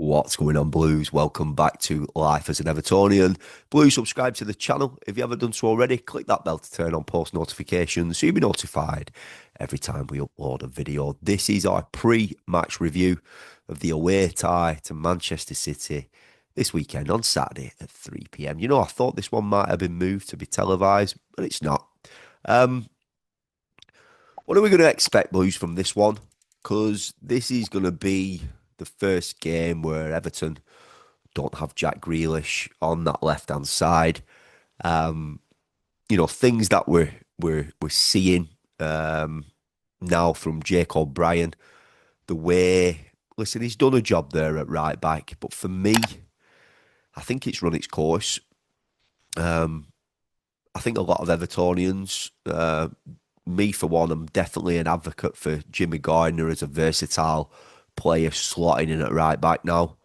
What's going on, Blues? Welcome back to Life as an Evertonian. Blues, subscribe to the channel. If you haven't done so already, click that bell to turn on post notifications so you'll be notified every time we upload a video. This is our pre-match review of the away tie to Manchester City this weekend on Saturday at 3 p.m. You know, I thought this one might have been moved to be televised, but it's not. Um, what are we going to expect, Blues, from this one? Because this is going to be the first game where Everton don't have Jack Grealish on that left-hand side. Um, things that we're seeing now from Jake O'Brien, the way, listen, he's done a job there at right back, but for me, I think it's run its course. Um, I think a lot of Evertonians, me for one, I'm definitely an advocate for Jimmy Gardner as a versatile player slotting in at right back now.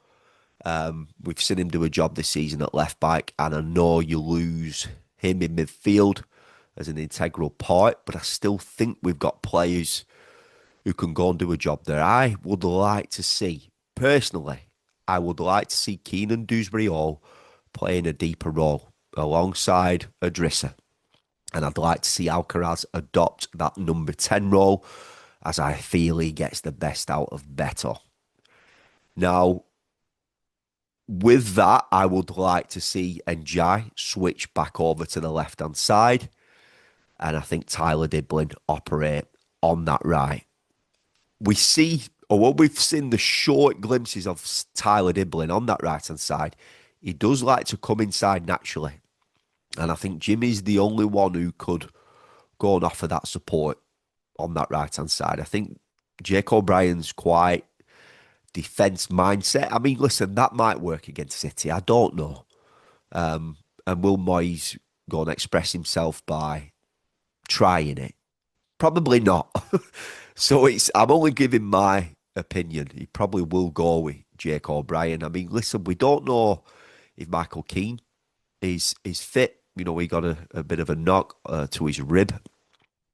We've seen him do a job this season at left back, and I know you lose him in midfield as an integral part, but I still think we've got players who can go and do a job there. I would like to see, personally, I would like to see Keenan Dewsbury Hall playing a deeper role alongside Adrissa. And I'd like to see Alcaraz adopt that number 10 role as I feel he gets the best out of Beto. Now, with that, I would like to see Njai switch back over to the left-hand side. And I think Tyler Diblin operate on that right. We see, or what we've seen the short glimpses of Tyler Diblin on that right-hand side, he does like to come inside naturally. And I think Jimmy's the only one who could go and offer that support on that right-hand side. I think Jake O'Brien's quite defence mindset. I mean, listen, that might work against City. I don't know. And will Moyes go and express himself by trying it? Probably not. So I'm only giving my opinion. He probably will go with Jake O'Brien. I mean, listen, we don't know if Michael Keane is fit. You know, he got a bit of a knock to his rib,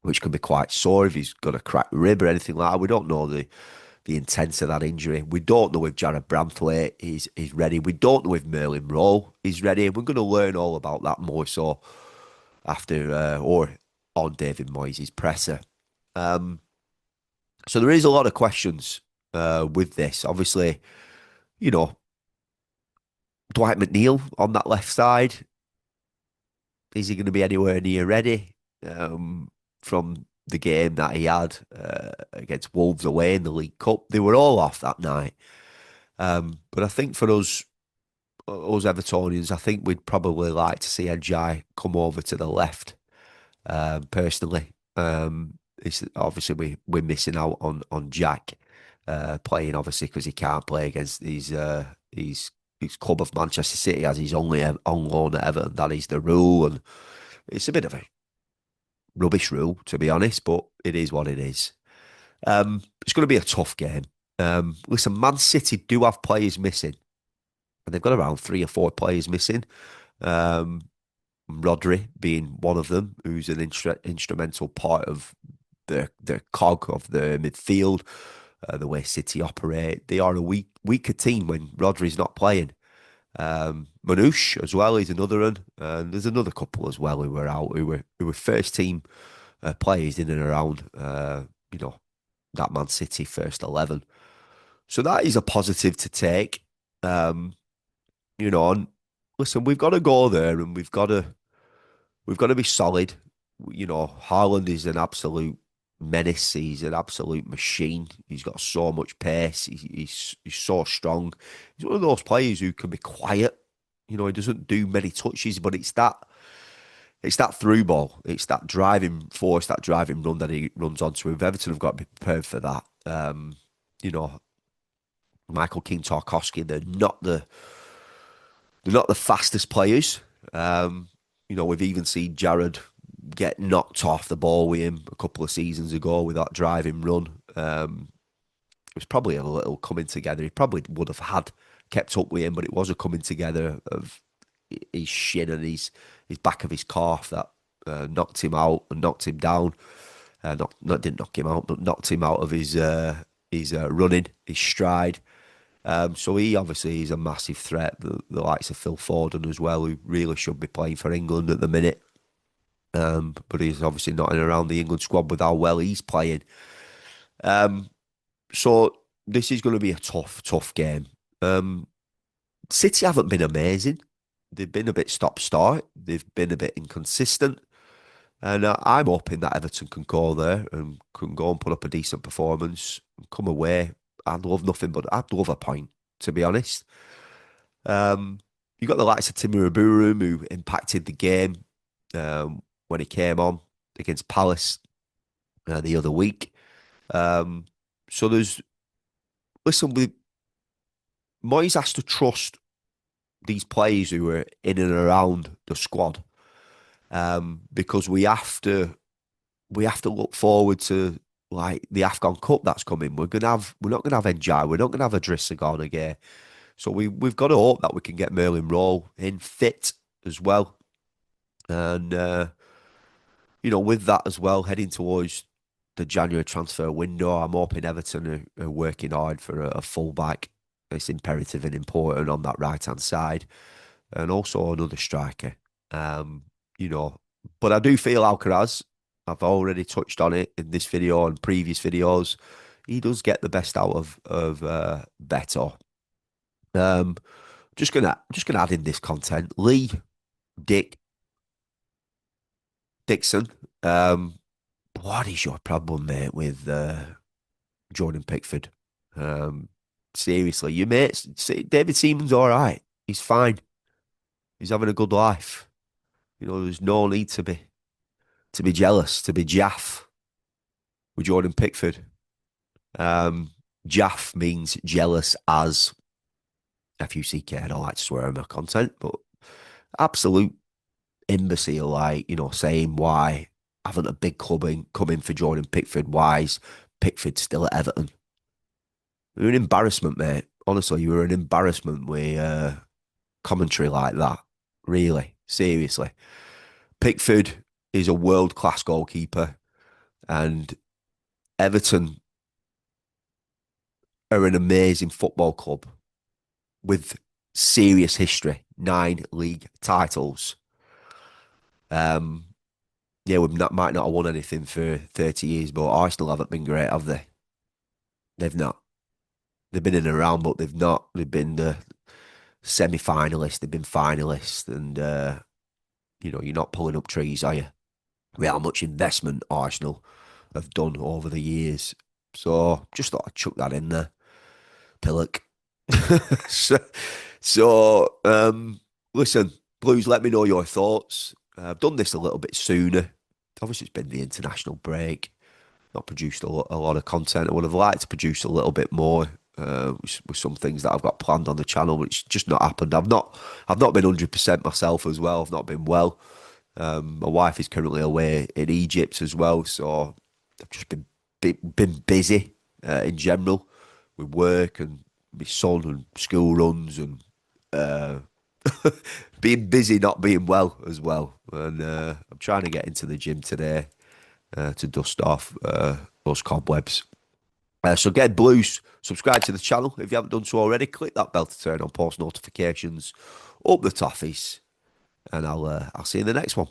which can be quite sore if he's got a cracked rib or anything like that. We don't know the intent of that injury. We don't know if Jared Branthwaite is ready. We don't know if Merlin Rowe is ready. And we're going to learn all about that more so after or on David Moyes' presser. So there is a lot of questions with this. Obviously, you know, Dwight McNeil on that left side, is he going to be anywhere near ready from the game that he had against Wolves away in the League Cup? They were all off that night. But I think for us Evertonians, I think we'd probably like to see Njai come over to the left. Personally, it's obviously we're missing out on Jack playing obviously because he can't play against his club of Manchester City as he's only on loan at Everton. That is the rule, and it's a bit of a rubbish rule to be honest, but it is what it is. It's going to be a tough game. Listen, Man City do have players missing, and they've got around 3 or 4 players missing. Rodri being one of them, who's an instrumental part of the cog of the midfield, the way City operate. They are a weaker team when Rodri's not playing. Manouche as well is another one, and there's another couple as well who were out, who were first team players in and around, that Man City first 11. So that is a positive to take. And listen, we've got to go there and we've got to be solid. You know, Haaland is an absolute menace. He's an absolute machine. He's got so much pace. He's so strong. He's one of those players who can be quiet. You know, he doesn't do many touches, but it's that through ball. It's that driving force, that driving run that he runs onto. If Everton have got to be prepared for that. Michael Keane, Tarkowski, they're not the fastest players. We've even seen Jared get knocked off the ball with him a couple of seasons ago with that driving run. It was probably a little coming together. He probably would have had kept up with him, but it was a coming together of his shin and his back of his calf that knocked him out and knocked him down. Didn't knock him out, but knocked him out of his running, his stride. So he obviously is a massive threat. The likes of Phil Foden as well, who really should be playing for England at the minute. But he's obviously not in and around the England squad with how well he's playing. Um, so this is going to be a tough game. City haven't been amazing. They've been a bit stop-start. They've been a bit inconsistent. And I'm hoping that Everton can go there and can go and put up a decent performance and come away. I'd love nothing but I'd love a point, to be honest. Um, you got the likes of Timmy Aburum who impacted the game when he came on against Palace the other week. Um, so listen, Moyes has to trust these players who are in and around the squad because we have to look forward to like the Afghan Cup that's coming. We're not gonna have Njai, we're not gonna have Idrissa Gana again. So we've got to hope that we can get Merlin Roll in fit as well. And with that as well, heading towards the January transfer window, I'm hoping Everton are working hard for a fullback. It's imperative and important on that right hand side, and also another striker. Um, you know, but I do feel Alcaraz. I've already touched on it in this video and previous videos. He does get the best out of Beto. Um, just gonna add in this content. Lee Dick Dixon. Um, what is your problem, mate, with Jordan Pickford? Um, seriously, your mates. David Seaman's all right. He's fine. He's having a good life. There's no need to be jealous, to be jaff with Jordan Pickford. Um, Jaff means jealous as FUCK. I don't like to swear on my content, but absolute imbecile, like, saying why haven't a big club come in for Jordan Pickford? Why is Pickford still at Everton? You're an embarrassment, mate. Honestly, you were an embarrassment with commentary like that. Really, seriously. Pickford is a world-class goalkeeper, and Everton are an amazing football club with serious history, 9 league titles. Um, yeah, might not have won anything for 30 years, but Arsenal haven't been great, have they? They've not. They've been in and around, but they've not. They've been the semi-finalists, they've been finalists, and you're not pulling up trees, are you? With how much investment Arsenal have done over the years. So just thought I'd chuck that in there. Pillock. so, so, listen, Blues, let me know your thoughts. I've done this a little bit sooner. Obviously, it's been the international break. Not produced a lot of content. I would have liked to produce a little bit more with some things that I've got planned on the channel, which just not happened. I've not been 100% myself as well. I've not been well. My wife is currently away in Egypt as well, so I've just been busy in general with work and my son and school runs and uh, being busy, not being well as well. And I'm trying to get into the gym today to dust off those cobwebs. So again, Blues, subscribe to the channel if you haven't done so already. Click that bell to turn on post notifications. Up the toffees, and I'll see you in the next one.